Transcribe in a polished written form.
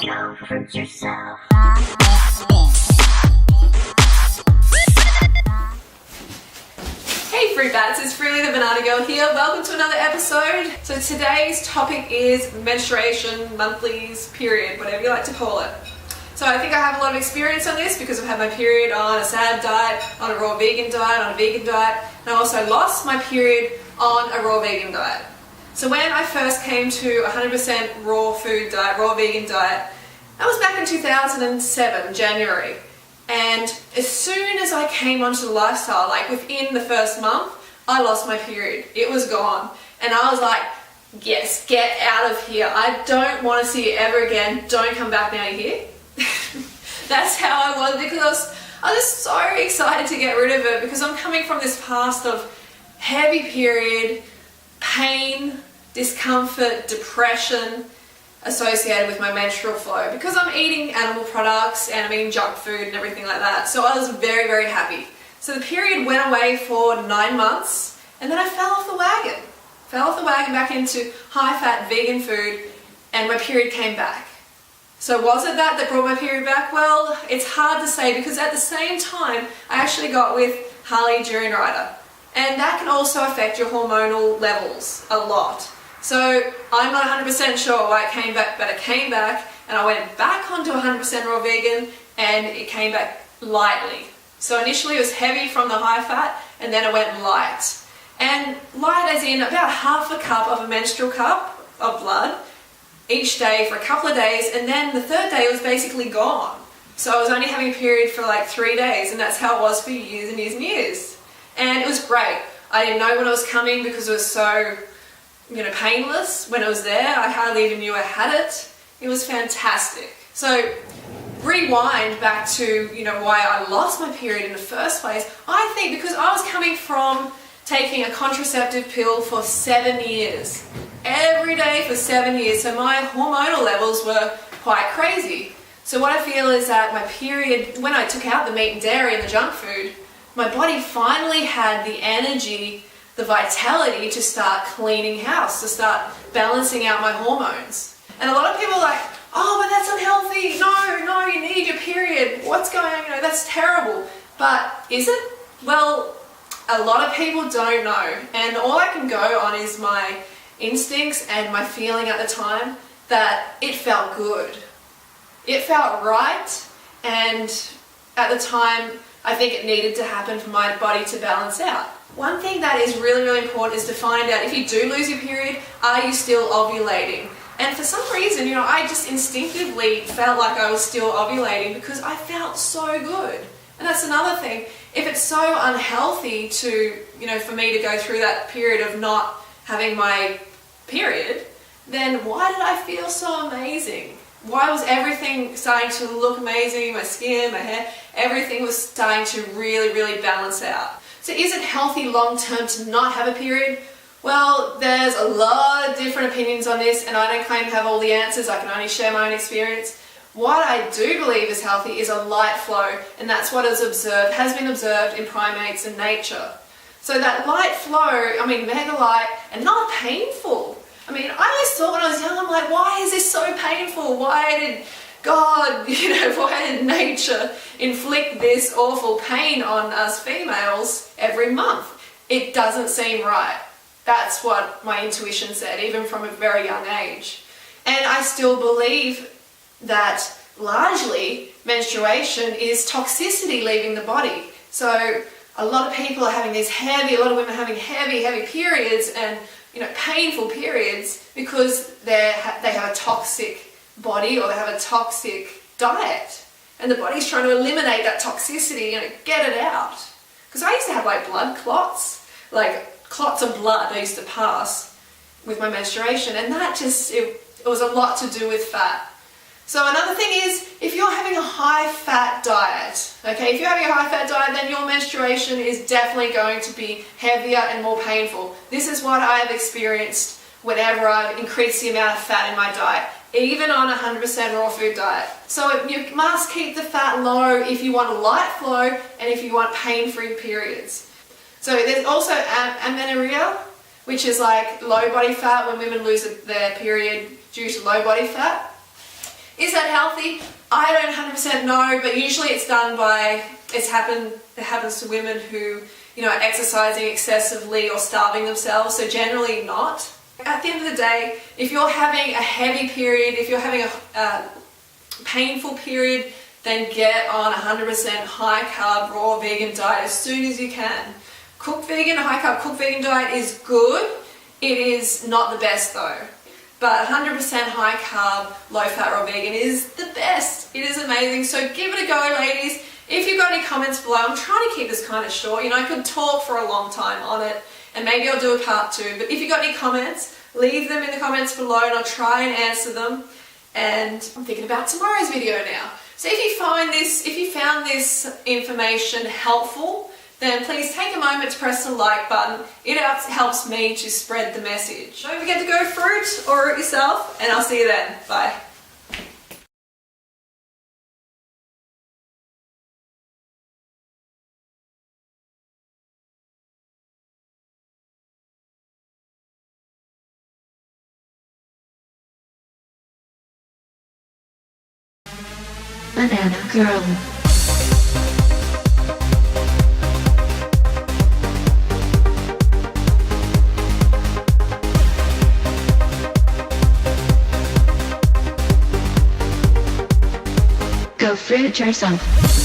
Comfort yourself. Hey Fruit Bats, it's Freely the Banana Girl here. Welcome to another episode. So today's topic is menstruation, monthlies, period, whatever you like to call it. So I think I have a lot of experience on this because I've had my period on a SAD diet, on a raw vegan diet, on a vegan diet, and I also lost my period on a raw vegan diet. So when I first came to 100% raw food diet, raw vegan diet, that was back in 2007, January. And as soon as I came onto the lifestyle, like within the first month, I lost my period. It was gone. And I was like, yes, get out of here. I don't want to see you ever again. Don't come back now, you hear? That's how I was, because I was so excited to get rid of it, because I'm coming from this past of heavy period, pain, discomfort, depression associated with my menstrual flow, because I'm eating animal products and I'm eating junk food and everything like that. So I was very, very happy. So the period went away for 9 months, and then I fell off the wagon. Fell off the wagon back into high-fat vegan food, and my period came back. So was it that brought my period back? Well, it's hard to say, because at the same time, I actually got with Harley Durinrider. And that can also affect your hormonal levels a lot. So I'm not 100% sure why it came back, but it came back, and I went back onto 100% raw vegan, and it came back lightly. So initially it was heavy from the high fat, and then it went light. And light as in about half a cup of a menstrual cup of blood each day for a couple of days, and then the third day it was basically gone. So I was only having a period for like 3 days, and that's how it was for years and years and years. And it was great. I didn't know when it was coming because it was so, painless when it was there. I hardly even knew I had it. It was fantastic. So rewind back to, why I lost my period in the first place. I think because I was coming from taking a contraceptive pill for 7 years. Every day for 7 years. So my hormonal levels were quite crazy. So what I feel is that my period, when I took out the meat and dairy and the junk food, my body finally had the energy, the vitality to start cleaning house, to start balancing out my hormones. And a lot of people are like, oh, but that's unhealthy. No, you need your period. What's going on? That's terrible. But is it? Well, a lot of people don't know. And all I can go on is my instincts and my feeling at the time that it felt good. It felt right. And at the time, I think it needed to happen for my body to balance out. One thing that is really, really important is to find out, if you do lose your period, are you still ovulating? And for some reason, I just instinctively felt like I was still ovulating because I felt so good. And that's another thing. If it's so unhealthy to, for me to go through that period of not having my period, then why did I feel so amazing? Why was everything starting to look amazing? My skin, my hair, everything was starting to really, really balance out. So is it healthy long term to not have a period? Well, there's a lot of different opinions on this, and I don't claim to have all the answers. I can only share my own experience. What I do believe is healthy is a light flow, and that's what has been observed in primates and nature. So that light flow, mega light and not painful. I always thought when I was young, I'm like, why is this so painful? Why did God, why did nature inflict this awful pain on us females every month? It doesn't seem right. That's what my intuition said, even from a very young age. And I still believe that largely menstruation is toxicity leaving the body. So a lot of people are having a lot of women having heavy periods and painful periods because they have a toxic body, or they have a toxic diet, and the body's trying to eliminate that toxicity, get it out. Because I used to have blood clots, clots of blood I used to pass with my menstruation, and that it was a lot to do with fat. So another thing is, if you're having a high-fat diet, if you're having a high-fat diet, then your menstruation is definitely going to be heavier and more painful. This is what I've experienced whenever I've increased the amount of fat in my diet, even on a 100% raw food diet. So you must keep the fat low if you want a light flow and if you want pain-free periods. So there's also amenorrhea, which is low body fat, when women lose their period due to low body fat. Is that healthy? I don't 100% know, but usually it's done by, it happens to women who, you know, are exercising excessively or starving themselves, so generally not. At the end of the day, if you're having a heavy period, if you're having a painful period, then get on 100% high carb, raw vegan diet as soon as you can. Cooked vegan, high carb cooked vegan diet is good. It is not the best though. But 100% high carb, low fat raw vegan is the best. It is amazing. So give it a go, ladies. If you've got any comments below, I'm trying to keep this kind of short. You know, I could talk for a long time on it, and maybe I'll do a part 2. But if you've got any comments, leave them in the comments below and I'll try and answer them. And I'm thinking about tomorrow's video now. So if you found this information helpful, then please take a moment to press the like button. It helps me to spread the message. Don't forget to go fruit or it yourself, and I'll see you then. Bye. Banana Girl. Go fruit yourself.